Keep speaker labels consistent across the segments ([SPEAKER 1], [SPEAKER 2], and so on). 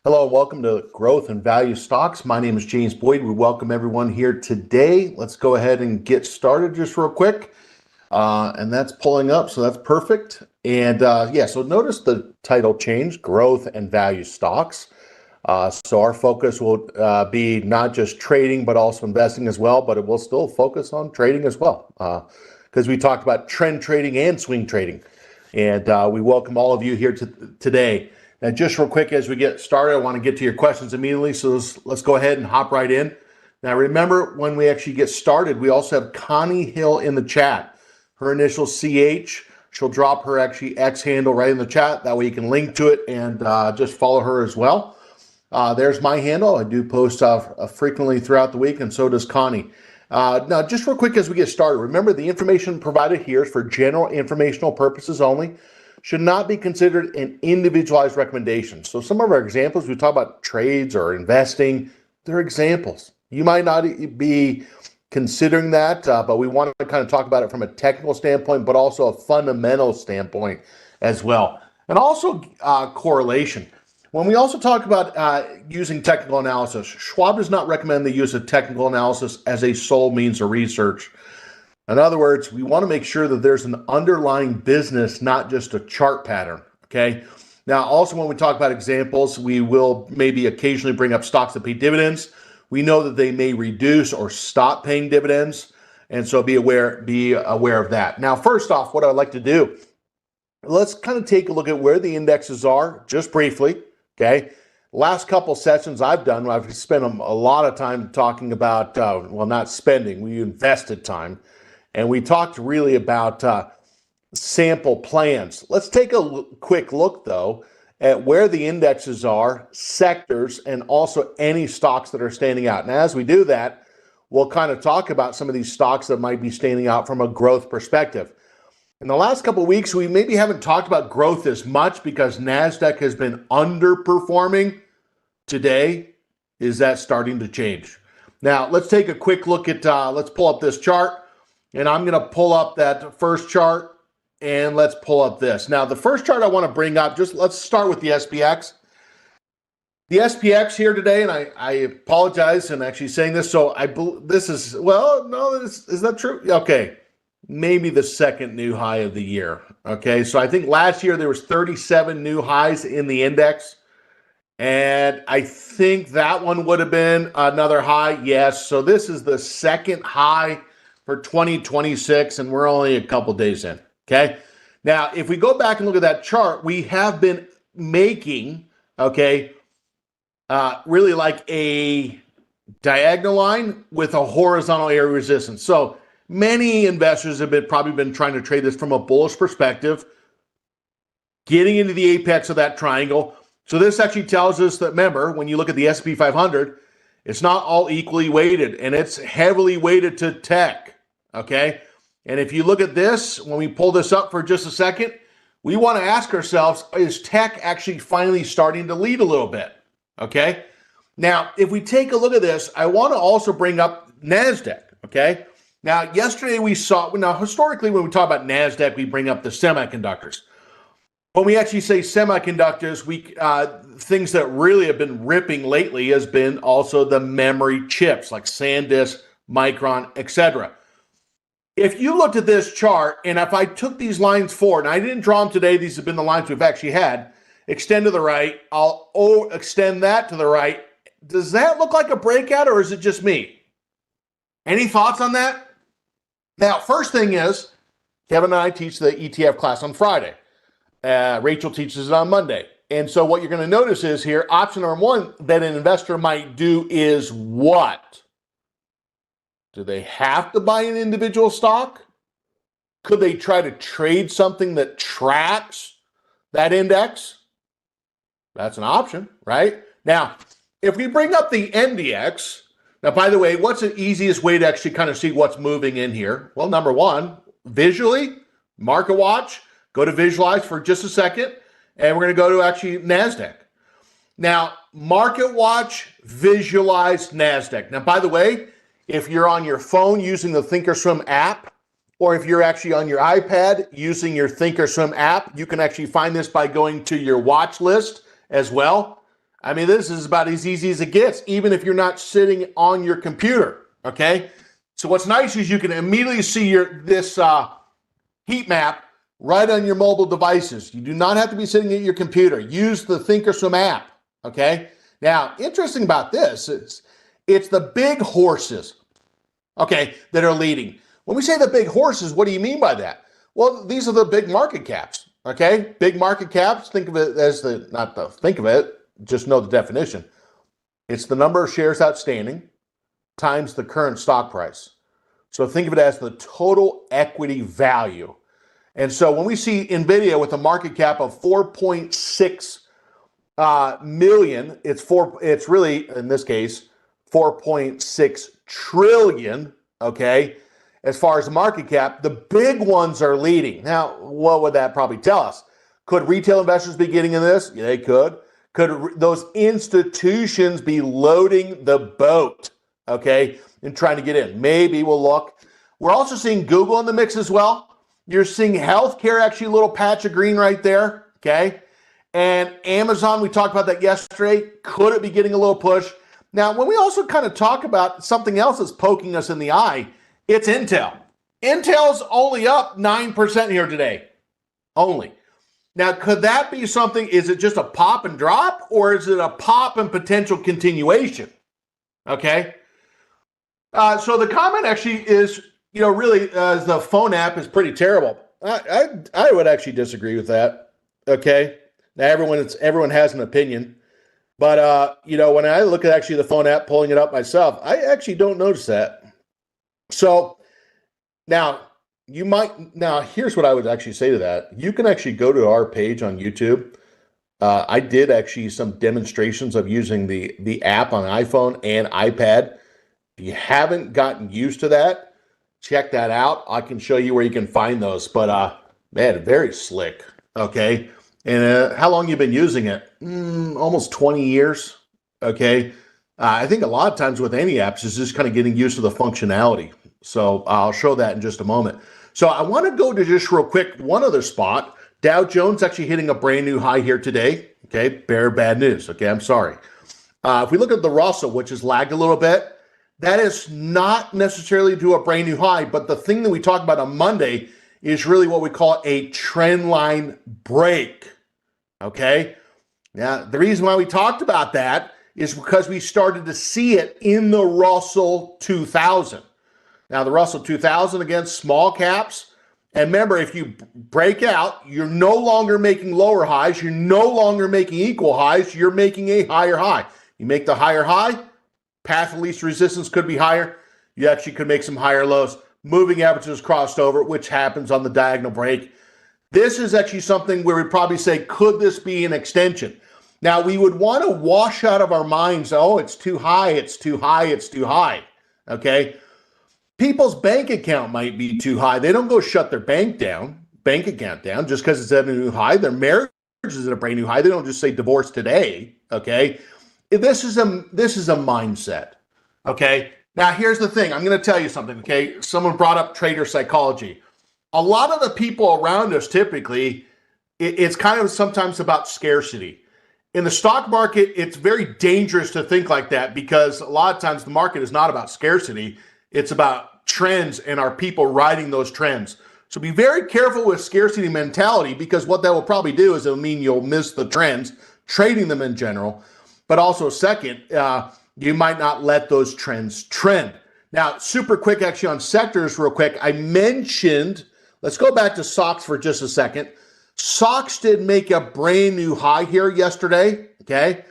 [SPEAKER 1] Hello, and welcome to Growth and Value Stocks. My name is James Boyd. We welcome everyone here today. Let's go ahead and get started just real quick. And that's pulling up, so that's perfect. And so notice the title change, Growth and Value Stocks. So our focus will be not just trading, but also investing as well, but it will still focus on trading as well. Because we talked about trend trading and swing trading. And we welcome all of you here today. Now, just real quick as we get started, I want to get to your questions immediately. So let's go ahead and hop right in. Now, remember, when we actually get started, we also have Connie Hill in the chat. Her initial CH. She'll drop her actually X handle right in the chat. That way you can link to it and just follow her as well. There's my handle. I do post frequently throughout the week, and so does Connie. Now, just real quick as we get started, remember the information provided here is for general informational purposes only. Should not be considered an individualized recommendation. So some of our examples, we talk about trades or investing, they're examples. You might not be considering that, but we want to kind of talk about it from a technical standpoint, but also a fundamental standpoint as well. And also correlation. When we also talk about using technical analysis, Schwab does not recommend the use of technical analysis as a sole means of research. In other words, we want to make sure that there's an underlying business, not just a chart pattern, okay? Now, also when we talk about examples, we will maybe occasionally bring up stocks that pay dividends. We know that they may reduce or stop paying dividends, and so be aware of that. Now, first off, what I'd like to do, let's kind of take a look at where the indexes are, just briefly, okay? Last couple sessions I've done, I've spent a lot of time talking about, not spending, we invested time. And we talked really about sample plans. Let's take a quick look, though, at where the indexes are, sectors, and also any stocks that are standing out. And as we do that, we'll kind of talk about some of these stocks that might be standing out from a growth perspective. In the last couple of weeks, we maybe haven't talked about growth as much because Nasdaq has been underperforming. Today, is that starting to change? Now, let's take a quick look at, let's pull up this chart. And I'm going to pull up that first chart, and let's pull up this. Now, the first chart I want to bring up, let's start with the SPX. The SPX here today, and I apologize in actually saying this, so this is, well, no, is that true? Okay, maybe the second new high of the year. Okay, so I think last year there was 37 new highs in the index, and I think that one would have been another high. Yes, so this is the second high for 2026, and we're only a couple days in, okay? Now, if we go back and look at that chart, we have been making, okay, really like a diagonal line with a horizontal area resistance. So many investors have probably been trying to trade this from a bullish perspective, getting into the apex of that triangle. So this actually tells us that, remember, when you look at the S&P 500, it's not all equally weighted, and it's heavily weighted to tech. Okay, and if you look at this, when we pull this up for just a second, we want to ask ourselves, is tech actually finally starting to lead a little bit? Okay, now if we take a look at this, I want to also bring up Nasdaq. Okay, now yesterday we saw, now historically when we talk about Nasdaq, we bring up the semiconductors. When we actually say semiconductors, things that really have been ripping lately has been also the memory chips like SanDisk, Micron, etc. If you looked at this chart, and if I took these lines forward, and I didn't draw them today, these have been the lines we've actually had, extend to the right, I'll extend that to the right. Does that look like a breakout, or is it just me? Any thoughts on that? Now, first thing is, Kevin and I teach the ETF class on Friday. Rachel teaches it on Monday. And so what you're going to notice is here, option number one that an investor might do is what? Do they have to buy an individual stock? Could they try to trade something that tracks that index? That's an option, right? Now, if we bring up the NDX, now, by the way, what's the easiest way to actually kind of see what's moving in here? Well, number one, visually, market watch, go to visualize for just a second, and we're going to go to actually NASDAQ. Now, market watch, visualize NASDAQ. Now, by the way, if you're on your phone using the Thinkorswim app, or if you're actually on your iPad using your Thinkorswim app, you can actually find this by going to your watch list as well. I mean, this is about as easy as it gets, even if you're not sitting on your computer, okay? So what's nice is you can immediately see this heat map right on your mobile devices. You do not have to be sitting at your computer. Use the Thinkorswim app, okay? Now, interesting about this is it's the big horses, okay, that are leading. When we say the big horses, what do you mean by that? Well, these are the big market caps, okay? Big market caps, think of it as just know the definition. It's the number of shares outstanding times the current stock price. So think of it as the total equity value. And so when we see NVIDIA with a market cap of 4.6 million, it's really, in this case, 4.6 trillion, okay? As far as the market cap, the big ones are leading. Now, what would that probably tell us? Could retail investors be getting in this? Yeah, they could. Could those institutions be loading the boat, okay, and trying to get in? Maybe we'll look. We're also seeing Google in the mix as well. You're seeing healthcare, actually a little patch of green right there, okay? And Amazon, we talked about that yesterday. Could it be getting a little push? Now, when we also kind of talk about something else that's poking us in the eye, it's Intel. Intel's only up 9% here today, only. Now, could that be something, is it just a pop and drop, or is it a pop and potential continuation? Okay. So the comment actually is, really, the phone app is pretty terrible. I would actually disagree with that. Okay. Now, everyone has an opinion. But, when I look at actually the phone app, pulling it up myself, I actually don't notice that. So now, here's what I would actually say to that. You can actually go to our page on YouTube. I did actually some demonstrations of using the app on iPhone and iPad. If you haven't gotten used to that, check that out. I can show you where you can find those. But, man, very slick, okay? And how long you been using it? Almost 20 years, okay? I think a lot of times with any apps is just kind of getting used to the functionality. So I'll show that in just a moment. So I want to go to just real quick, one other spot. Dow Jones actually hitting a brand new high here today. Okay, bad news. Okay, I'm sorry. If we look at the Russell, which has lagged a little bit, that is not necessarily to a brand new high, but the thing that we talked about on Monday is really what we call a trend line break. Okay, now the reason why we talked about that is because we started to see it in the Russell 2000. Now, the Russell 2000, again, small caps. And remember, if you break out, you're no longer making lower highs. You're no longer making equal highs. You're making a higher high. You make the higher high, path of least resistance could be higher. You actually could make some higher lows. Moving averages crossed over, which happens on the diagonal break. This is actually something where we probably say, could this be an extension? Now, we would want to wash out of our minds, oh, it's too high, it's too high, it's too high, okay? People's bank account might be too high. They don't go shut their bank account down just because it's at a new high. Their marriage is at a brand new high. They don't just say divorce today, okay? This is a mindset, okay? Now, here's the thing. I'm going to tell you something, okay? Someone brought up trader psychology. A lot of the people around us typically, it's kind of sometimes about scarcity. In the stock market, it's very dangerous to think like that because a lot of times the market is not about scarcity. It's about trends and our people riding those trends. So be very careful with scarcity mentality because what that will probably do is it'll mean you'll miss the trends, trading them in general. But also second, you might not let those trends trend. Now, super quick actually on sectors real quick. I mentioned, let's go back to stocks for just a second. SOX did make a brand new high here yesterday, okay?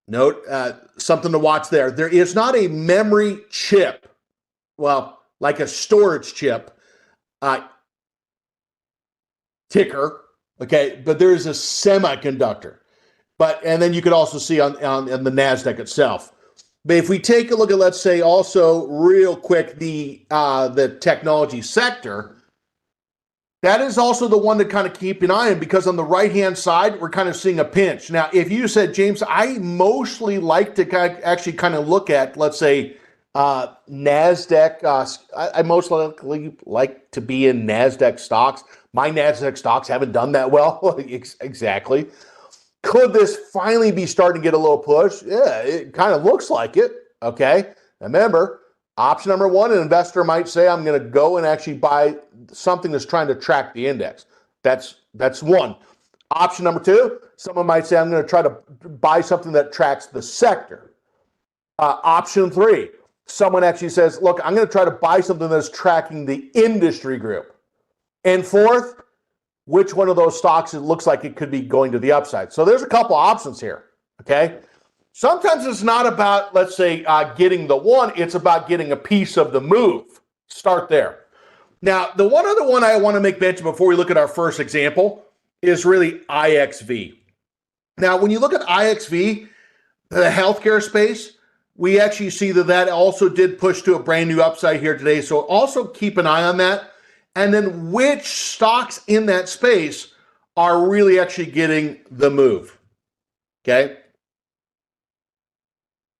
[SPEAKER 1] Note something to watch there. There is not a memory chip, well, like a storage chip ticker, okay? But there is a semiconductor. And then you could also see on the Nasdaq itself. But if we take a look at, let's say, also real quick, the technology sector, that is also the one to kind of keep an eye on because on the right-hand side, we're kind of seeing a pinch. Now, if you said, James, I mostly like to actually kind of look at, let's say, NASDAQ. I most likely like to be in NASDAQ stocks. My NASDAQ stocks haven't done that well. Exactly. Could this finally be starting to get a little push? Yeah, it kind of looks like it. Okay. Remember, option number one, an investor might say, I'm going to go and actually buy something that's trying to track the index. That's one. Option number two, someone might say, I'm going to try to buy something that tracks the sector. Option three, someone actually says, look, I'm going to try to buy something that's tracking the industry group. And fourth, which one of those stocks it looks like it could be going to the upside. So there's a couple options here, okay? Sometimes it's not about, let's say, getting the one, it's about getting a piece of the move. Start there. Now, the one other one I want to make mention before we look at our first example is really IXV. Now, when you look at IXV, the healthcare space, we actually see that also did push to a brand new upside here today. So also keep an eye on that. And then which stocks in that space are really actually getting the move, okay?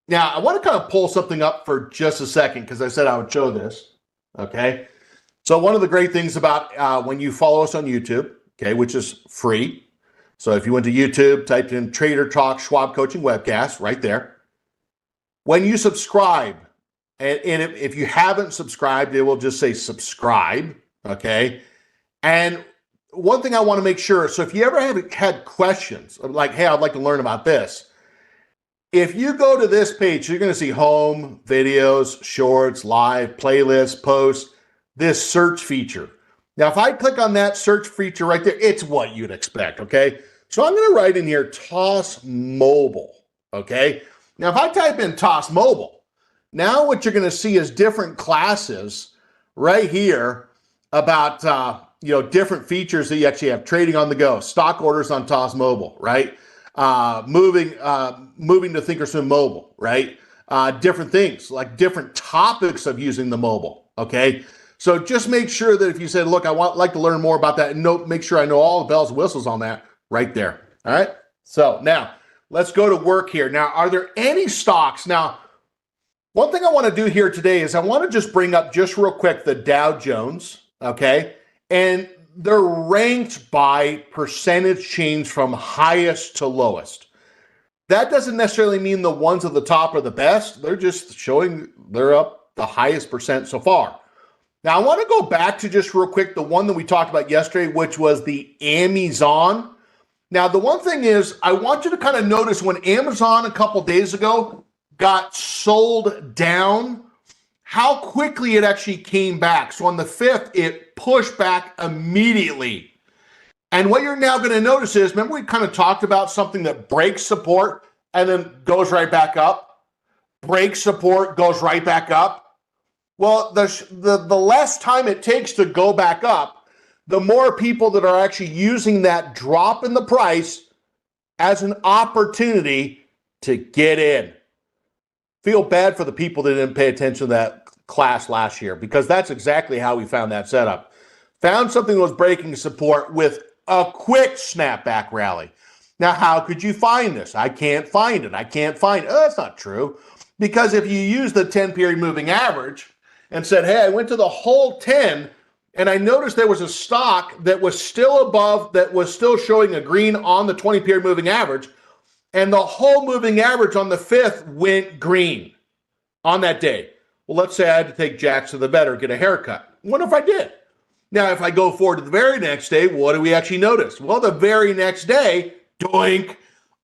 [SPEAKER 1] Now, I want to kind of pull something up for just a second because I said I would show this, okay? So one of the great things about when you follow us on YouTube, okay, which is free. So if you went to YouTube, typed in Trader Talk Schwab Coaching Webcast right there. When you subscribe, and if you haven't subscribed, it will just say subscribe. Okay. And one thing I want to make sure, so if you ever have had questions like, hey, I'd like to learn about this. If you go to this page, you're going to see home, videos, shorts, live, playlist, posts, this search feature. Now, if I click on that search feature right there, it's what you'd expect. Okay. So I'm going to write in here, Toss Mobile. Okay. Now, if I type in Toss Mobile, now what you're going to see is different classes right here about different features that you actually have. Trading on the go, stock orders on Toss Mobile, right? Moving to Thinkorswim Mobile, right? Different things like different topics of using the mobile. Okay, so just make sure that if you said, look, like to learn more about that, and make sure I know all the bells and whistles on that right there. All right. So now let's go to work here. Now, are there any stocks now? One thing I want to do here today is I want to just bring up just real quick the Dow Jones. Okay, and they're ranked by percentage change from highest to lowest. That doesn't necessarily mean the ones at the top are the best. They're just showing they're up the highest percent so far. Now, I want to go back to just real quick the one that we talked about yesterday, which was the Amazon. Now, the one thing is I want you to kind of notice when Amazon a couple days ago got sold down, how quickly it actually came back. So on the 5th, it pushed back immediately. And what you're now going to notice is, remember we kind of talked about something that breaks support and then goes right back up? Breaks support, goes right back up. Well, the less time it takes to go back up, the more people that are actually using that drop in the price as an opportunity to get in. Feel bad for the people that didn't pay attention to that class last year, because that's exactly how we found that setup. Found something that was breaking support with a quick snapback rally. Now, how could you find this? I can't find it. I can't find it. Oh, that's not true. Because if you use the 10-period moving average and said, hey, I went to the whole 10 and I noticed there was a stock that was still above, that was still showing a green on the 20-period moving average, and the whole moving average on the 5th went green on that day. Well, let's say I had to take Jax to the vet or get a haircut. What if I did? Now, if I go forward to the very next day, what do we actually notice? Well, the very next day, doink,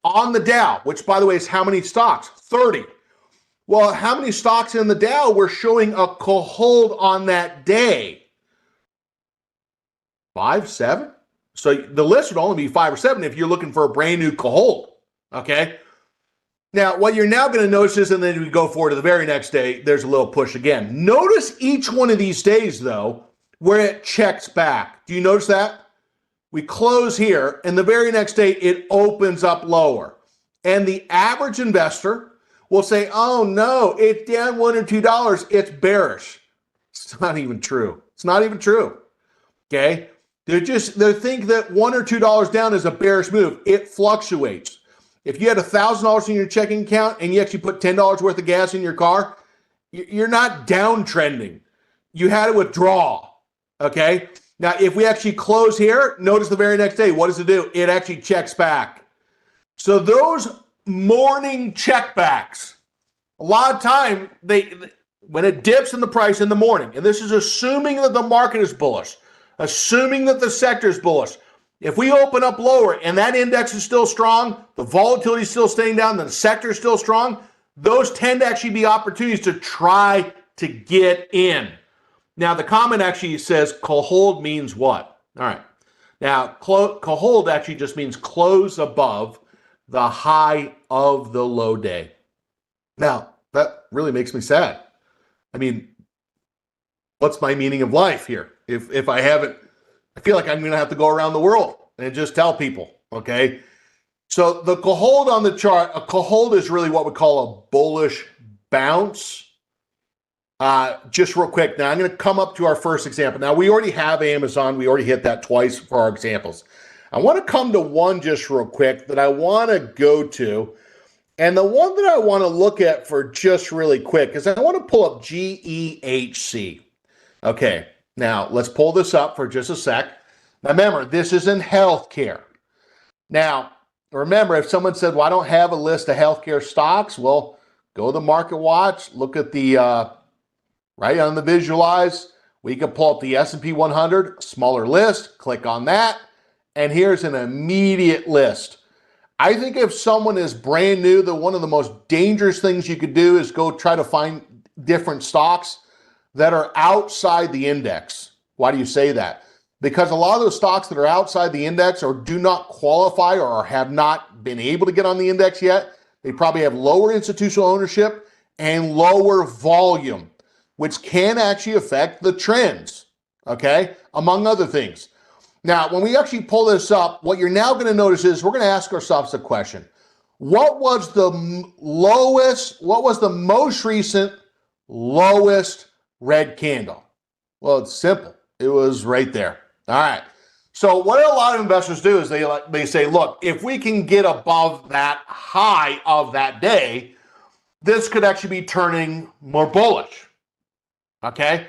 [SPEAKER 1] on the Dow, which, by the way, is how many stocks? 30. Well, how many stocks in the Dow were showing a hold on that day? 5, 7? So the list would only be 5 or 7 if you're looking for a brand new hold. Okay? Now, what you're now going to notice is, and then we go forward to the very next day, there's a little push again. Notice each one of these days, though, where it checks back. Do you notice that? We close here, and the very next day, it opens up lower. And the average investor will say, oh, no, it's down $1 or $2. It's bearish. It's not even true. It's not even true. Okay? They think that $1 or $2 down is a bearish move. It fluctuates. If you had $1,000 in your checking account and you actually put $10 worth of gas in your car, you're not downtrending. You had to withdraw, okay? Now, if we actually close here, notice the very next day, what does it do? It actually checks back. So those morning checkbacks, a lot of time, when it dips in the price in the morning, and this is assuming that the market is bullish, assuming that the sector is bullish. If we open up lower and that index is still strong, the volatility is still staying down, the sector is still strong, those tend to actually be opportunities to try to get in. Now, the comment actually says hold means what? All right. Now, hold actually just means close above the high of the low day. Now, that really makes me sad. I mean, what's my meaning of life here? If I haven't, I feel like I'm going to have to go around the world and just tell people, okay? So the hold on the chart, a hold is really what we call a bullish bounce. Just real quick, now I'm going to come up to our first example. Now, we already have Amazon. We already hit that twice for our examples. I want to come to one just real quick that I want to go to. And the one that I want to look at for just really quick is I want to pull up GEHC. Okay, now let's pull this up for just a sec. Now, remember, this is in healthcare. Now, remember, if someone said, well, I don't have a list of healthcare stocks, well, go to the Market Watch, look at the, right on the visualize. We can pull up the S&P 100, smaller list, click on that, and here's an immediate list. I think if someone is brand new, that one of the most dangerous things you could do is go try to find different stocks that are outside the index. Why do you say that? Because a lot of those stocks that are outside the index or do not qualify or have not been able to get on the index yet, they probably have lower institutional ownership and lower volume, which can actually affect the trends, okay, among other things. Now, when we actually pull this up, what you're now going to notice is we're going to ask ourselves a question. What was the most recent lowest red candle? Well, it's simple. It was right there. All right. So what a lot of investors do is they say, look, if we can get above that high of that day, this could actually be turning more bullish. Okay?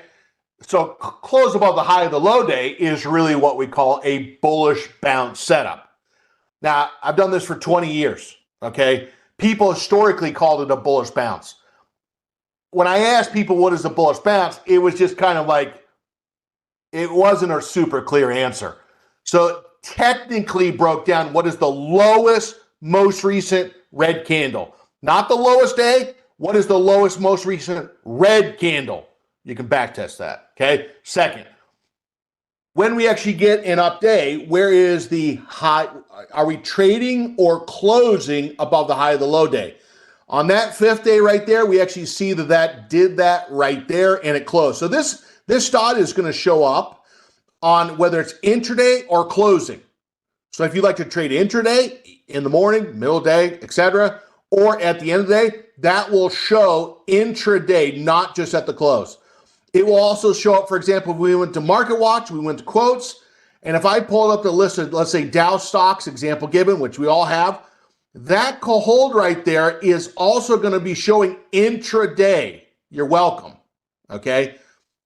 [SPEAKER 1] So close above the high of the low day is really what we call a bullish bounce setup. Now, I've done this for 20 years, okay? People historically called it a bullish bounce. When I asked people what is a bullish bounce, it was just kind of like, it wasn't a super clear answer. So technically broke down what is the lowest, most recent red candle. Not the lowest day, what is the lowest, most recent red candle? You can backtest that, okay? Second, when we actually get an up day, where is the high? Are we trading or closing above the high of the low day? On that fifth day right there, we actually see that did that right there and it closed. So this dot is going to show up on whether it's intraday or closing. So if you like to trade intraday, in the morning, middle of the day, etc., or at the end of the day, that will show intraday, not just at the close. It will also show up, for example, if we went to Market Watch, we went to quotes, and if I pulled up the list of, let's say, Dow stocks, example given, which we all have, that hold right there is also going to be showing intraday. You're welcome, okay?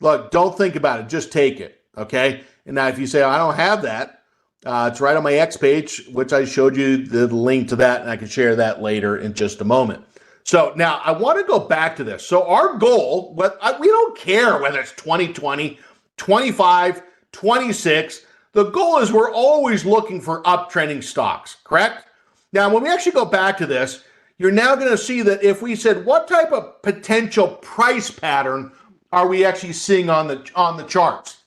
[SPEAKER 1] Look, don't think about it. Just take it, okay? And now if you say, I don't have that, it's right on my X page, which I showed you the link to that, and I can share that later in just a moment. So now I want to go back to this. So our goal, we don't care whether it's 2020, 25, 26. The goal is we're always looking for uptrending stocks, correct? Now, when we actually go back to this, you're now going to see that if we said, what type of potential price pattern are we actually seeing on the charts?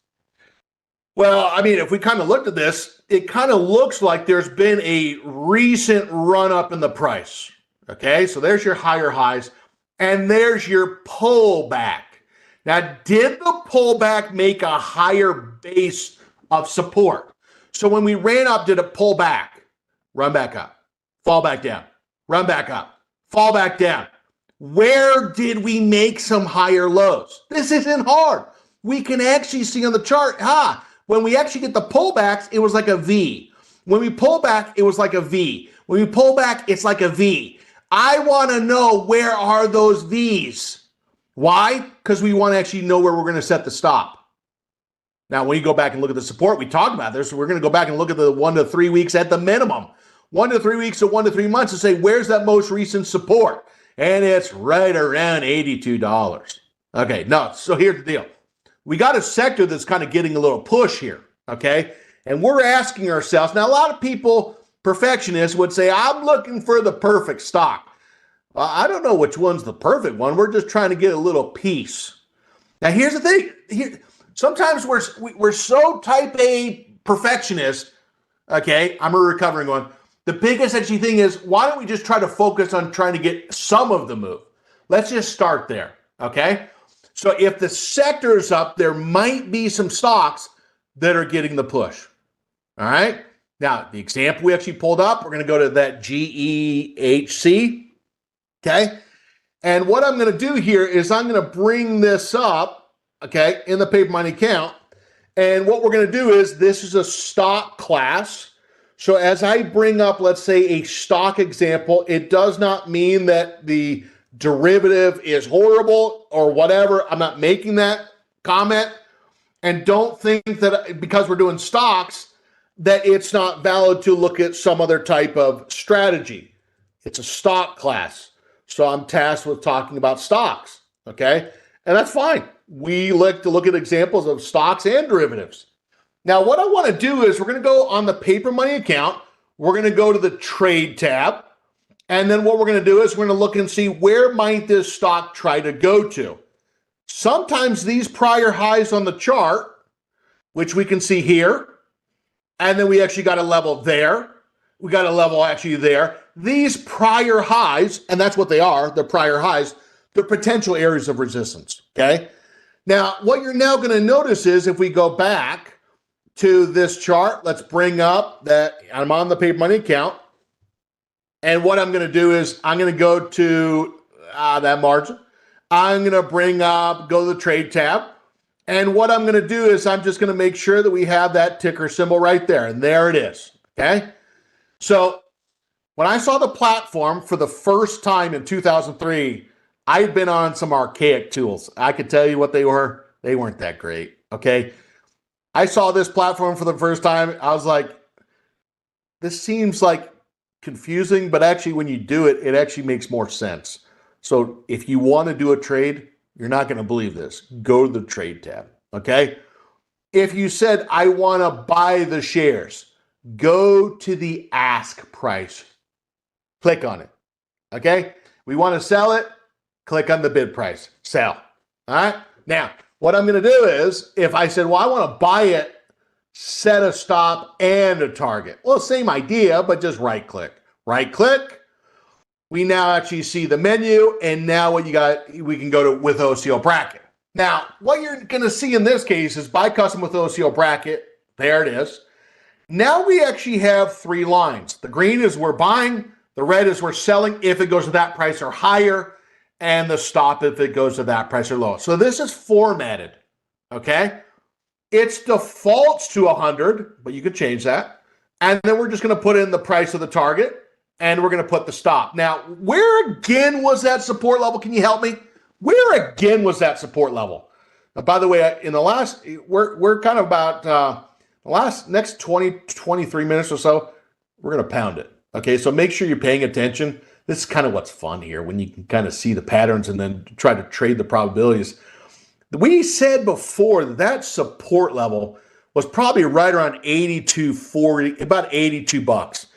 [SPEAKER 1] Well, I mean, if we kind of looked at this, it kind of looks like there's been a recent run up in the price. Okay, so there's your higher highs, and there's your pullback. Now, did the pullback make a higher base of support? So when we ran up, did it pull back, run back up, fall back down, run back up, fall back down? Where did we make some higher lows? This isn't hard. We can actually see on the chart, when we actually get the pullbacks, it was like a V. When we pull back, it was like a V. When we pull back, it's like a V. I want to know, where are those V's? Why? Because we want to actually know where we're going to set the stop. Now, when you go back and look at the support, we talked about this. So we're going to go back and look at the 1 to 3 weeks at the minimum. 1 to 3 weeks or 1 to 3 months and say, where's that most recent support? And it's right around $82. Okay, no, so here's the deal. We got a sector that's kind of getting a little push here, okay? And we're asking ourselves, now a lot of people, perfectionists, would say, I'm looking for the perfect stock. I don't know which one's the perfect one. We're just trying to get a little piece. Now, here's the thing. Sometimes we're so type A perfectionist, okay? I'm a recovering one. The biggest actually thing is, why don't we just try to focus on trying to get some of the move? Let's just start there, okay? So if the sector is up, there might be some stocks that are getting the push, all right? Now, the example we actually pulled up, we're going to go to that GEHC, okay? And what I'm going to do here is I'm going to bring this up, okay, in the paper money account. And what we're going to do is, this is a stock class. So as I bring up, let's say, a stock example, it does not mean that the derivative is horrible or whatever. I'm not making that comment. And don't think that because we're doing stocks, that it's not valid to look at some other type of strategy. It's a stock class. So I'm tasked with talking about stocks, okay? And that's fine. We like to look at examples of stocks and derivatives. Now, what I want to do is we're going to go on the paper money account. We're going to go to the trade tab. And then what we're going to do is we're going to look and see, where might this stock try to go to? Sometimes these prior highs on the chart, which we can see here, and then we actually got a level there. We got a level actually there. These prior highs, and that's what they are, they're prior highs, they're potential areas of resistance, okay? Now, what you're now going to notice is, if we go back to this chart, let's bring up that I'm on the paper money account. And what I'm going to do is I'm going to go to that margin. I'm going to go to the trade tab. And what I'm going to do is I'm just going to make sure that we have that ticker symbol right there. And there it is, okay? So when I saw the platform for the first time in 2003, I had been on some archaic tools. I could tell you what they were. They weren't that great, okay? I saw this platform for the first time. I was like, this seems like confusing, but actually when you do it, it actually makes more sense. So if you want to do a trade, you're not going to believe this. Go to the trade tab, okay? If you said, I want to buy the shares, go to the ask price. Click on it, okay? We want to sell it, click on the bid price, sell, all right? Now, what I'm going to do is, if I said, well, I want to buy it, set a stop and a target. Well, same idea, but just right click. Right click. We now actually see the menu, and now what you got, we can go to with OCO bracket. Now, what you're going to see in this case is buy custom with OCO bracket. There it is. Now we actually have 3 lines. The green is we're buying, the red is we're selling if it goes to that price or higher, and the stop if it goes to that price or lower. So this is formatted, okay? It defaults to 100, but you could change that. And then we're just going to put in the price of the target, and we're going to put the stop. Now, where again was that support level? Can you help me? Where again was that support level? Now, by the way, in the last, we're kind of about the next 23 minutes or so, we're going to pound it. Okay, so make sure you're paying attention. This is kind of what's fun here, when you can kind of see the patterns and then try to trade the probabilities. We said before that support level was probably right around 82.40, about 82 bucks.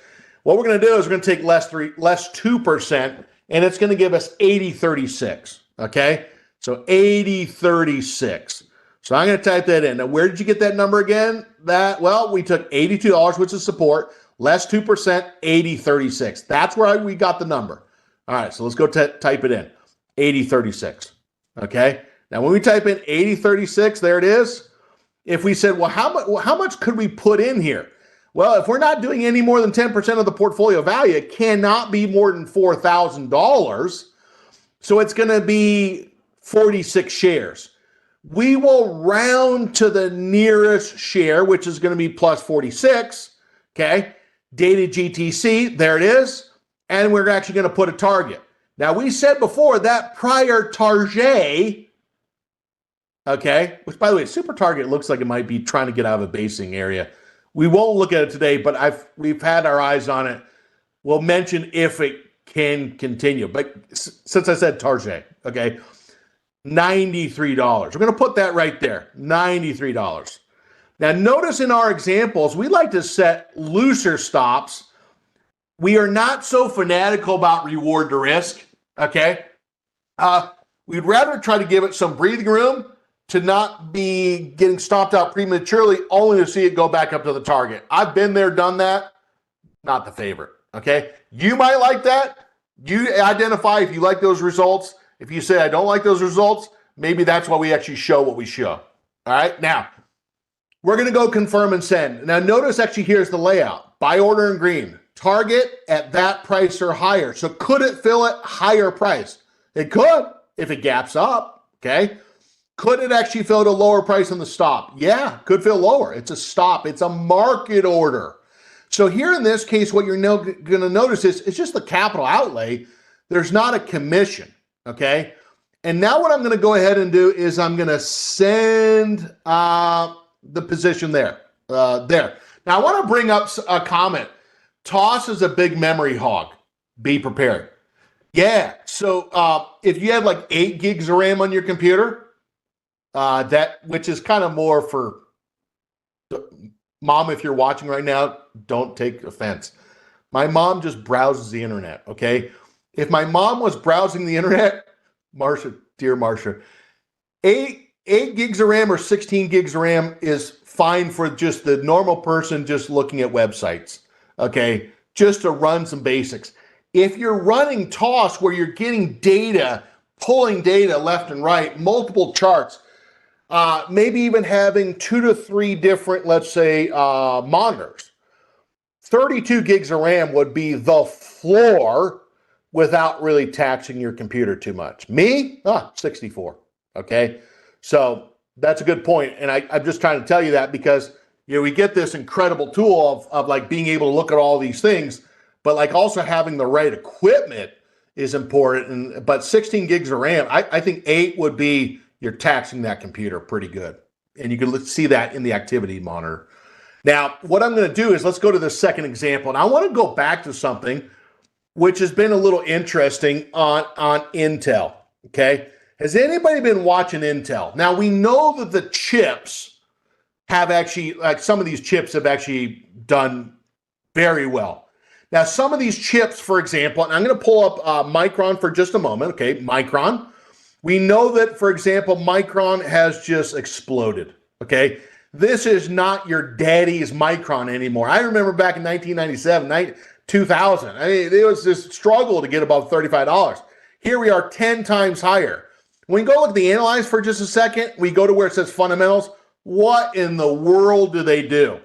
[SPEAKER 1] What we're going to do is we're going to take less 2%, and it's going to give us 80.36. Okay, so 80.36. So I'm going to type that in. Now, where did you get that number again? Well, we took $82, which is support, less 2%, 80.36. That's where we got the number. All right, so let's go type it in, 80.36. Okay. Now, when we type in 80.36, there it is. If we said, well, how much could we put in here? Well, if we're not doing any more than 10% of the portfolio value, it cannot be more than $4,000. So it's going to be 46 shares. We will round to the nearest share, which is going to be plus 46. Okay. Dated GTC, there it is. And we're actually going to put a target. Now, we said before that prior target, okay, which by the way, super target looks like it might be trying to get out of a basing area. We won't look at it today, but we've had our eyes on it we'll mention if it can continue. But since I said Target, okay, $93. We're going to put that right there, $93. Now, notice in our examples, we like to set looser stops. We are not so fanatical about reward to risk, okay? We'd rather try to give it some breathing room to not be getting stopped out prematurely, only to see it go back up to the target. I've been there, done that. Not the favorite, okay? You might like that. You identify if you like those results. If you say, I don't like those results, maybe that's why we actually show what we show. All right, now, we're going to go confirm and send. Now, notice actually here's the layout. Buy order in green. Target at that price or higher. So could it fill at higher price? It could if it gaps up, okay? Could it actually fill at a lower price on the stop? Yeah, could fill lower. It's a stop. It's a market order. So here in this case, what you're going to notice is it's just the capital outlay. There's not a commission, okay? And now what I'm going to go ahead and do is I'm going to send the position there. Now I want to bring up a comment. Toss is a big memory hog. Be prepared. Yeah, so if you had like 8 gigs of RAM on your computer, which is kind of more for mom, if you're watching right now, don't take offense. My mom just browses the internet, okay? If my mom was browsing the internet, Marsha, dear Marsha, 8 gigs of RAM or 16 gigs of RAM is fine for just the normal person just looking at websites, okay? Just to run some basics. If you're running toss where you're getting data, pulling data left and right, multiple charts, maybe even having 2 to 3 different, let's say, monitors, 32 gigs of RAM would be the floor without really taxing your computer too much. Me, 64, okay? So that's a good point. And I'm just trying to tell you that because, you know, we get this incredible tool of like being able to look at all these things, but like also having the right equipment is important. But 16 gigs of RAM, I think 8 would be, you're taxing that computer pretty good. And you can see that in the activity monitor. Now, what I'm going to do is let's go to the second example. And I want to go back to something which has been a little interesting on Intel, okay? Has anybody been watching Intel? Now, we know that the chips have actually, like some of these chips have actually done very well. Now, some of these chips, for example, and I'm going to pull up Micron for just a moment, okay? Micron. We know that, for example, Micron has just exploded, okay? This is not your daddy's Micron anymore. I remember back in 1997, 2000, I mean, it was this struggle to get above $35. Here we are 10 times higher. When we go look at the analyze for just a second, we go to where it says fundamentals. What in the world do?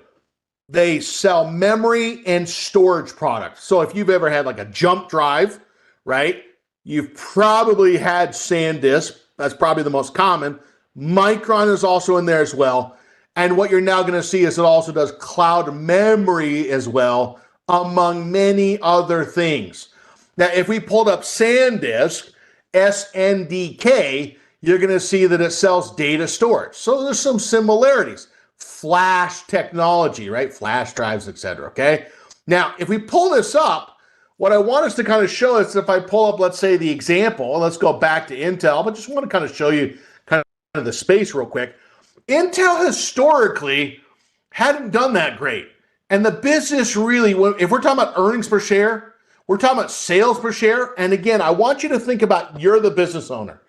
[SPEAKER 1] They sell memory and storage products. So if you've ever had like a jump drive, right? You've probably had SanDisk. That's probably the most common. Micron is also in there as well. And what you're now going to see is it also does cloud memory as well, among many other things. Now, if we pulled up SanDisk, SNDK, you're going to see that it sells data storage. So there's some similarities. Flash technology, right? Flash drives, etc. Okay. Now, if we pull this up, what I want us to kind of show is if I pull up, let's say, the example, and let's go back to Intel, but just want to kind of show you kind of the space real quick. Intel historically hadn't done that great. And the business really, if we're talking about earnings per share, we're talking about sales per share. And again, I want you to think about you're the business owner.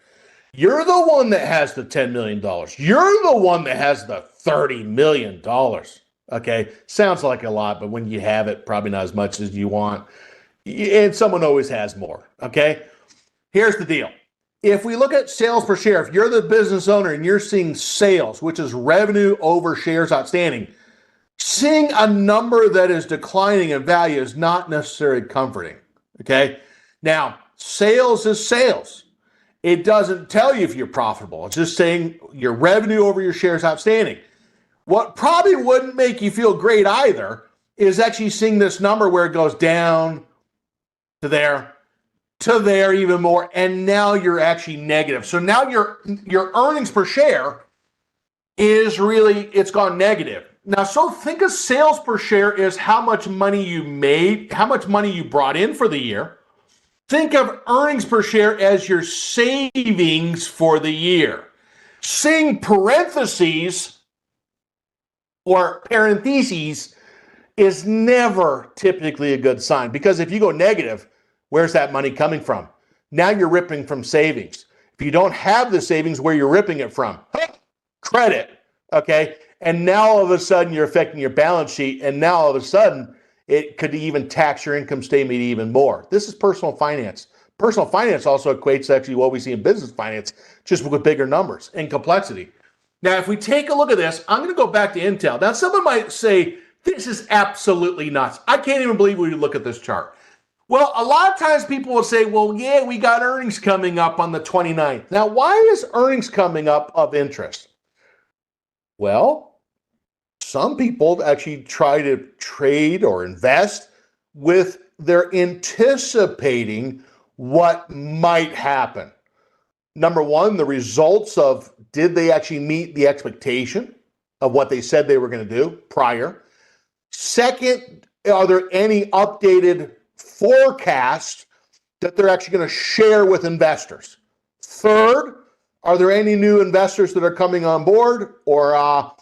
[SPEAKER 1] You're the one that has the $10 million. You're the one that has the $30 million. Okay, sounds like a lot, but when you have it, probably not as much as you want. And someone always has more, okay? Here's the deal. If we look at sales per share, if you're the business owner and you're seeing sales, which is revenue over shares outstanding, seeing a number that is declining in value is not necessarily comforting, okay? Now, sales is sales. It doesn't tell you if you're profitable. It's just saying your revenue over your shares outstanding. What probably wouldn't make you feel great either is actually seeing this number where it goes down to there even more, and now you're actually negative. So now your earnings per share is really, it's gone negative. Now, so think of sales per share as how much money you made, how much money you brought in for the year. Think of earnings per share as your savings for the year. Seeing parentheses or parentheses is never typically a good sign, because if you go negative, where's that money coming from? Now you're ripping from savings. If you don't have the savings, where you're ripping it from? Credit, okay? And now all of a sudden you're affecting your balance sheet, and now all of a sudden it could even tax your income statement even more. This is personal finance. Personal finance also equates to actually what we see in business finance, just with bigger numbers and complexity. Now, if we take a look at this, I'm going to go back to Intel. Now, someone might say, this is absolutely nuts. I can't even believe we look at this chart. Well, a lot of times people will say, well, yeah, we got earnings coming up on the 29th. Now, why is earnings coming up of interest? Well, some people actually try to trade or invest with their anticipating what might happen. Number one, the results of did they actually meet the expectation of what they said they were going to do prior? Second, are there any updated forecasts that they're actually going to share with investors? Third, are there any new investors that are coming on board, or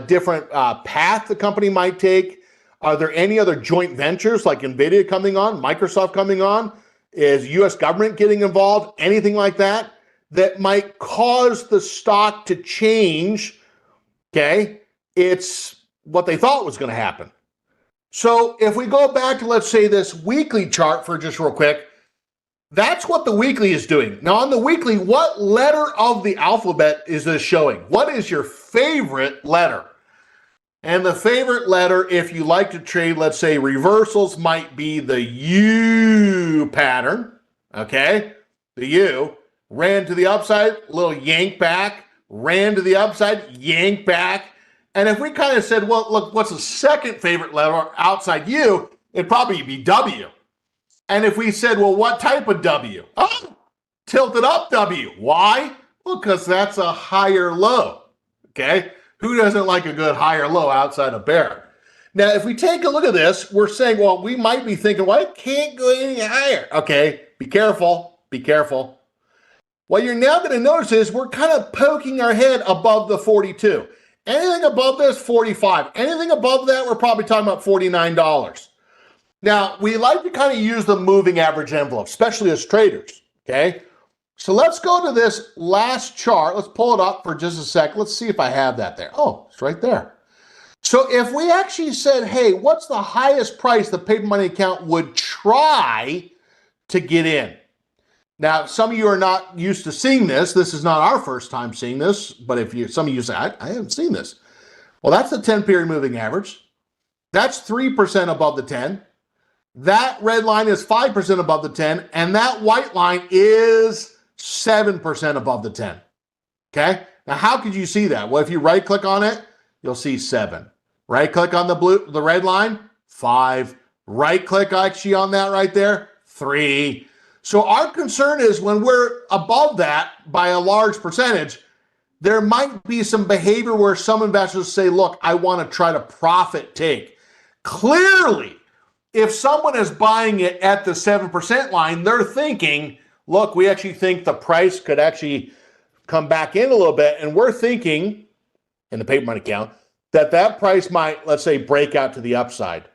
[SPEAKER 1] different path the company might take? Are there any other joint ventures like NVIDIA coming on, Microsoft coming on? Is U.S. government getting involved? Anything like that that might cause the stock to change? Okay, it's what they thought was going to happen. So if we go back to, let's say, this weekly chart for just real quick, that's what the weekly is doing. Now on the weekly, what letter of the alphabet is this showing? What is your favorite letter? And the favorite letter, if you like to trade, let's say, reversals, might be the U pattern, okay? The U, ran to the upside, little yank back, ran to the upside, yank back. And if we kind of said, well, look, what's the second favorite letter outside U? It'd probably be W. And if we said, well, what type of W? Oh, tilted up W. Why? Well, because that's a higher low, okay? Who doesn't like a good higher low outside of bear? Now, if we take a look at this, we're saying, well, we might be thinking, well, it can't go any higher. Okay, be careful, be careful. What you're now going to notice is we're kind of poking our head above the 42. Anything above this, 45. Anything above that, we're probably talking about $49. Now, we like to kind of use the moving average envelope, especially as traders, okay? So let's go to this last chart. Let's pull it up for just a sec. Let's see if I have that there. Oh, it's right there. So if we actually said, hey, what's the highest price the paper money account would try to get in? Now, some of you are not used to seeing this. This is not our first time seeing this, but if you, some of you say, I haven't seen this. Well, that's the 10-period moving average. That's 3% above the 10. That red line is 5% above the 10, and that white line is 7% above the 10. Okay? Now, how could you see that? Well, if you right-click on it, you'll see 7. Right-click on the red line, 5. Right-click actually on that right there, 3. So our concern is when we're above that by a large percentage, there might be some behavior where some investors say, look, I want to try to profit take. Clearly, if someone is buying it at the 7% line, they're thinking, look, we actually think the price could actually come back in a little bit. And we're thinking, in the paper money account, that that price might, let's say, break out to the upside.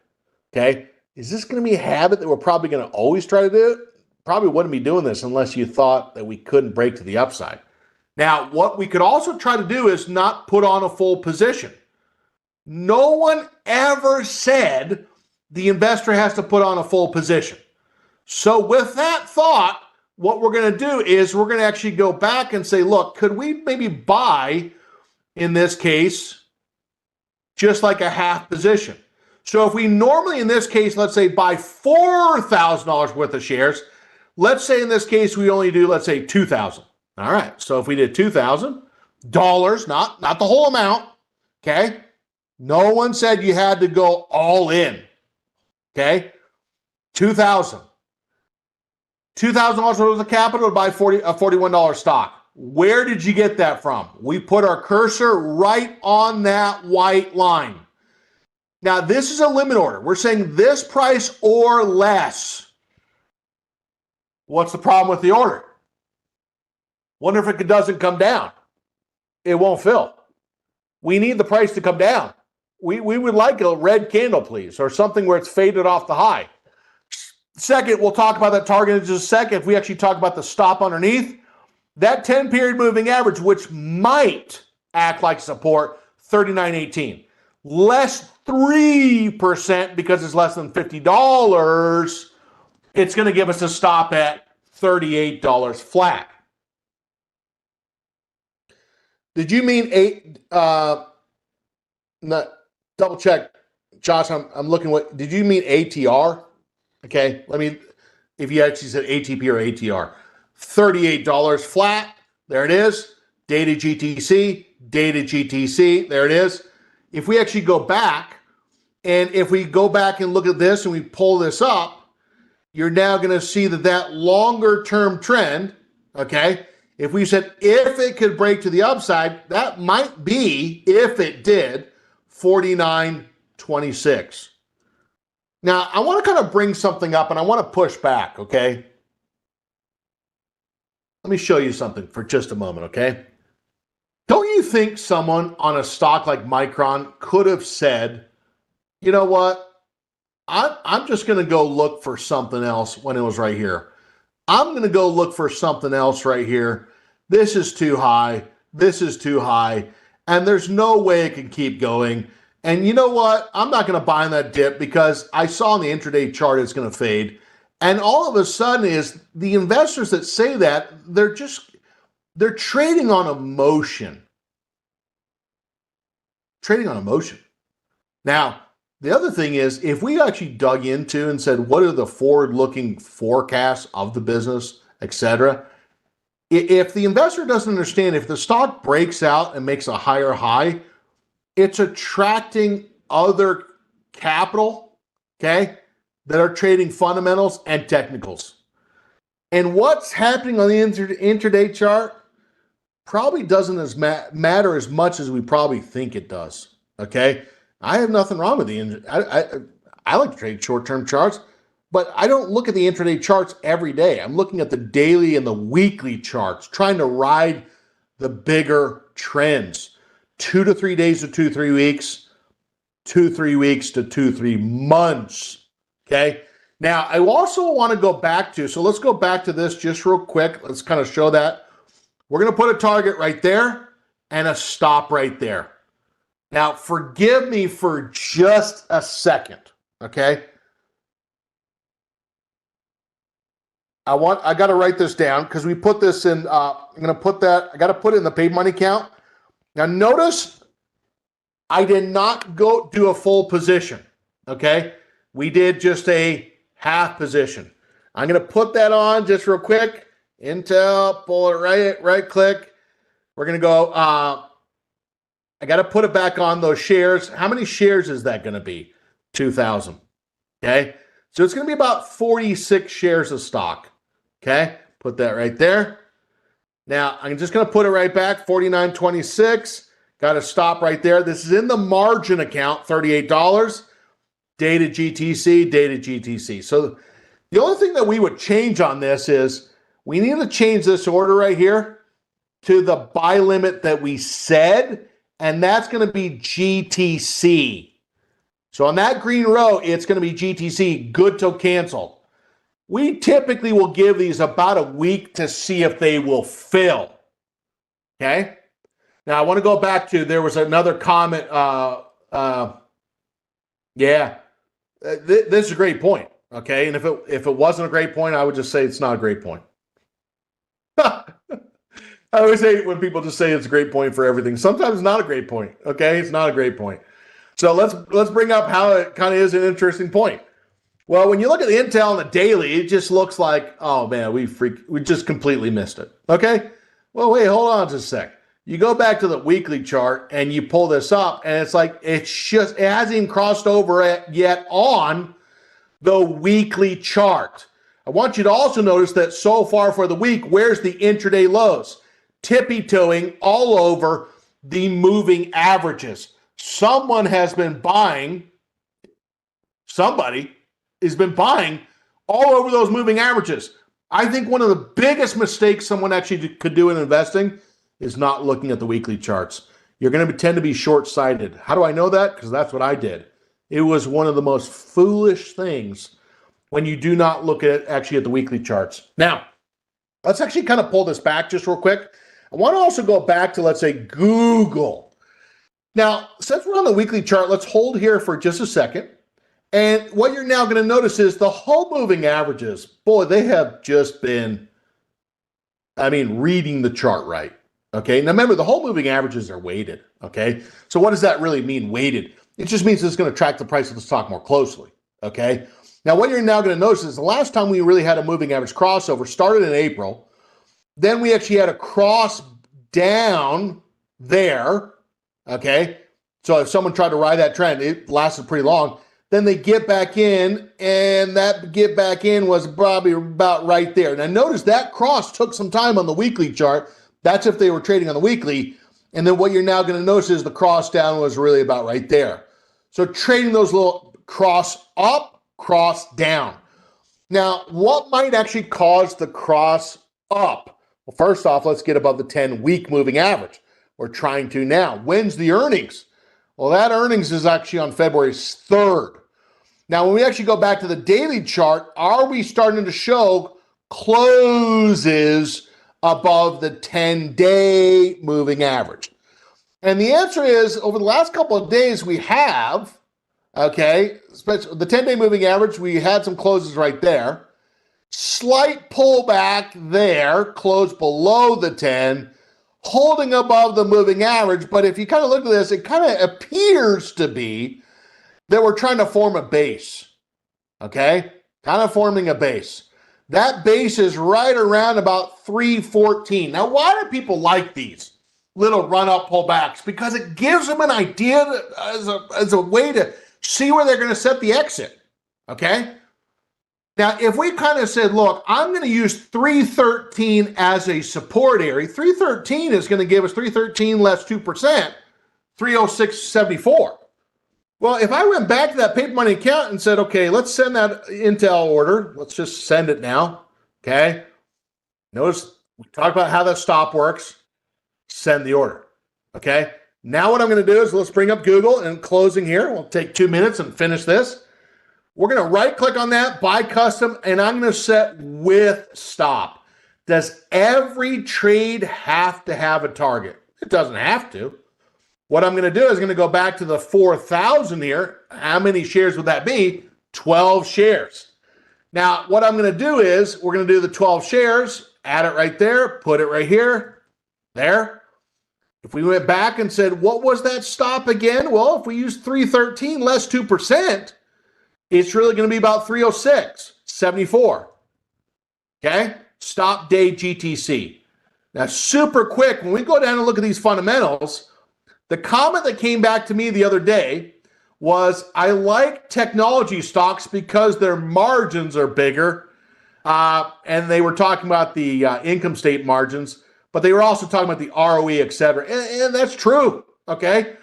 [SPEAKER 1] Okay? Is this going to be a habit that we're probably going to always try to do? Probably wouldn't be doing this unless you thought that we couldn't break to the upside. Now, what we could also try to do is not put on a full position. No one ever said the investor has to put on a full position. So with that thought, what we're going to do is we're going to actually go back and say, look, could we maybe buy, in this case, just like a half position? So if we normally, in this case, let's say buy $4,000 worth of shares, let's say in this case we only do, let's say, $2,000. All right, so if we did $2,000, not the whole amount, okay? No one said you had to go all in, okay? $2,000. $2,000 worth of capital to buy a $41 stock. Where did you get that from? We put our cursor right on that white line. Now, this is a limit order. We're saying this price or less. What's the problem with the order? Wonder if it doesn't come down. It won't fill. We need the price to come down. We would like a red candle, please, or something where it's faded off the high. Second, we'll talk about that target in just a second. If we actually talk about the stop underneath, that 10-period moving average, which might act like support, 39.18. Less 3% because it's less than $50. It's going to give us a stop at $38 flat. Did you mean double check, Josh? I'm looking. What did you mean? ATR? Okay, if you actually said ATP or ATR, $38 flat. There it is. Dated GTC, dated GTC. There it is. If we actually go back, and if we go back and look at this and we pull this up, you're now going to see that longer term trend, okay, if we said if it could break to the upside, that might be, if it did, 49.26. Now, I want to kind of bring something up and I want to push back, okay? Let me show you something for just a moment, okay? Don't you think someone on a stock like Micron could have said, you know what? I'm just going to go look for something else when it was right here. I'm going to go look for something else right here. This is too high. This is too high. And there's no way it can keep going. And you know what? I'm not going to buy in that dip because I saw on the intraday chart it's going to fade. And all of a sudden is the investors that say that, they're trading on emotion. Trading on emotion. Now, the other thing is, if we actually dug into and said, what are the forward-looking forecasts of the business, etc., if the investor doesn't understand, if the stock breaks out and makes a higher high, it's attracting other capital, okay, that are trading fundamentals and technicals. And what's happening on the intraday chart probably doesn't matter as much as we probably think it does, okay? I have nothing wrong with I like to trade short-term charts, but I don't look at the intraday charts every day. I'm looking at the daily and the weekly charts, trying to ride the bigger trends. 2 to 3 days to 2 to 3 weeks, 2 to 3 weeks to 2 to 3 months, okay? Now, I also want to go back to, so let's go back to this just real quick. Let's kind of show that. We're going to put a target right there and a stop right there. Now, forgive me for just a second, okay? I got to write this down because we put this in, I'm going to put that, I got to put it in the paid money count. Now, notice I did not go do a full position, okay? We did just a half position. I'm going to put that on just real quick. Intel, pull it right click. We're going to go, I got to put it back on those shares. How many shares is that going to be? 2,000. Okay. So it's going to be about 46 shares of stock. Okay. Put that right there. Now I'm just going to put it right back. 49.26. Got to stop right there. This is in the margin account, $38. Dated GTC, dated GTC. So the only thing that we would change on this is we need to change this order right here to the buy limit that we said. And that's going to be GTC. So on that green row, it's going to be GTC, good till canceled. We typically will give these about a week to see if they will fill. Okay? Now, I want to go back to, there was another comment. This is a great point. Okay? And if it wasn't a great point, I would just say it's not a great point. I always hate when people just say it's a great point for everything. Sometimes it's not a great point, okay? It's not a great point. So let's bring up how it kind of is an interesting point. Well, when you look at the Intel on the daily, it just looks like, oh man, we just completely missed it, okay? Well, wait, hold on just a sec. You go back to the weekly chart and you pull this up and it's like, it hasn't even crossed over yet on the weekly chart. I want you to also notice that so far for the week, where's the intraday lows? Tippy-toeing all over the moving averages. Someone has been buying somebody has been buying all over those moving averages. I think one of the biggest mistakes someone actually could do in investing is not looking at the weekly charts. You're going to tend to be short-sighted. How do I know that? Because that's what I did. It was one of the most foolish things when you do not look at actually at the weekly charts. Now, let's actually kind of pull this back just real quick. I want to also go back to, let's say, Google. Now, since we're on the weekly chart, let's hold here for just a second. And what you're now going to notice is the whole moving averages, boy, they have just been, reading the chart right. Okay, now remember, the whole moving averages are weighted. Okay, so what does that really mean, weighted? It just means it's going to track the price of the stock more closely. Okay, now what you're now going to notice is the last time we really had a moving average crossover started in April. Then we actually had a cross down there. Okay, so if someone tried to ride that trend, it lasted pretty long. Then they get back in, and that get back in was probably about right there. Now notice that cross took some time on the weekly chart. That's if they were trading on the weekly. And then what you're now going to notice is the cross down was really about right there. So trading those little cross up, cross down. Now, what might actually cause the cross up? Well, first off, let's get above the 10-week moving average. We're trying to now. When's the earnings? Well, that earnings is actually on February 3rd. Now, when we actually go back to the daily chart, are we starting to show closes above the 10-day moving average? And the answer is, over the last couple of days, we have, okay, especially the 10-day moving average, we had some closes right there. Slight pullback there, close below the 10, holding above the moving average. But if you kind of look at this, it kind of appears to be that we're trying to form a base, okay? Kind of forming a base. That base is right around about 314. Now, why do people like these little run-up pullbacks? Because it gives them an idea as a way to see where they're going to set the exit, okay? Now, if we kind of said, look, I'm going to use 313 as a support area, 313 is going to give us 313 less 2%, 306.74. Well, if I went back to that paper money account and said, okay, let's send that Intel order. Let's just send it now, okay? Notice we talked about how that stop works. Send the order, okay? Now what I'm going to do is let's bring up Google and closing here. We'll take 2 minutes and finish this. We're going to right-click on that, buy custom, and I'm going to set with stop. Does every trade have to have a target? It doesn't have to. What I'm going to do is going to go back to the 4,000 here. How many shares would that be? 12 shares. Now, what I'm going to do is we're going to do the 12 shares, add it right there, put it right here, there. If we went back and said, what was that stop again? Well, if we use 313 less 2%, it's really going to be about 306.74. Okay? Stop day GTC. Now, super quick, when we go down and look at these fundamentals, the comment that came back to me the other day was, I like technology stocks because their margins are bigger. And they were talking about the income state margins, but they were also talking about the ROE, et cetera. And that's true, okay?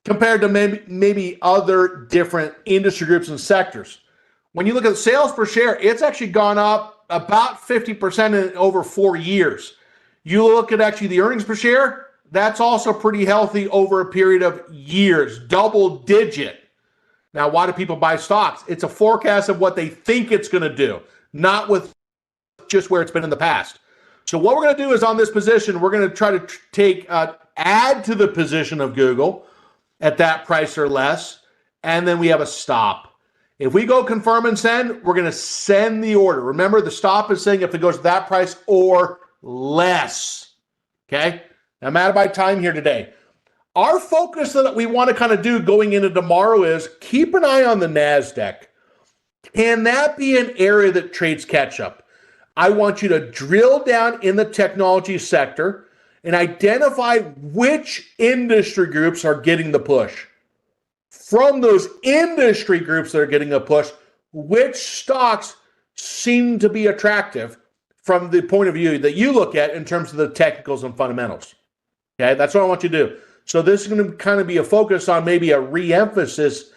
[SPEAKER 1] Compared to maybe other different industry groups and sectors. When you look at sales per share, it's actually gone up about 50% in over 4 years. You look at actually the earnings per share, that's also pretty healthy over a period of years, double digit. Now, why do people buy stocks? It's a forecast of what they think it's going to do, not with just where it's been in the past. So what we're going to do is on this position, we're going to try to add to the position of Google at that price or less, and then we have a stop. If we go confirm and send, we're going to send the order. Remember, the stop is saying if it goes to that price or less, okay? I'm out of my time here today. Our focus that we want to kind of do going into tomorrow is keep an eye on the Nasdaq. Can that be an area that trades catch up? I want you to drill down in the technology sector and identify which industry groups are getting the push. From those industry groups that are getting a push, which stocks seem to be attractive from the point of view that you look at in terms of the technicals and fundamentals. Okay, that's what I want you to do. So this is going to kind of be a focus on maybe a re-emphasis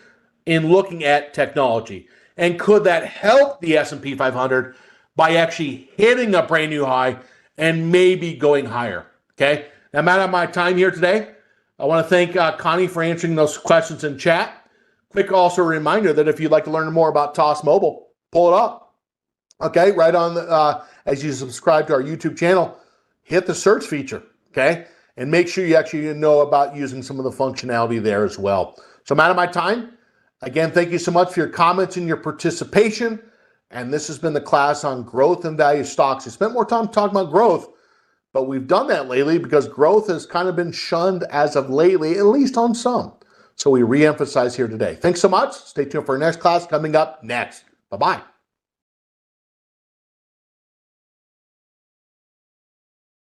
[SPEAKER 1] in looking at technology? And could that help the S&P 500 by actually hitting a brand new high and maybe going higher? Okay, I'm out of my time here today. I want to thank Connie for answering those questions in chat. Quick also reminder that if you'd like to learn more about TOS Mobile, pull it up. Okay, right on the, as you subscribe to our YouTube channel, hit the search feature, okay? And make sure you actually know about using some of the functionality there as well. So I'm out of my time. Again, thank you so much for your comments and your participation. And this has been the class on growth and value stocks. I spent more time talking about growth, but we've done that lately because growth has kind of been shunned as of lately, at least on some. So we reemphasize here today. Thanks so much. Stay tuned for our next class coming up next. Bye-bye.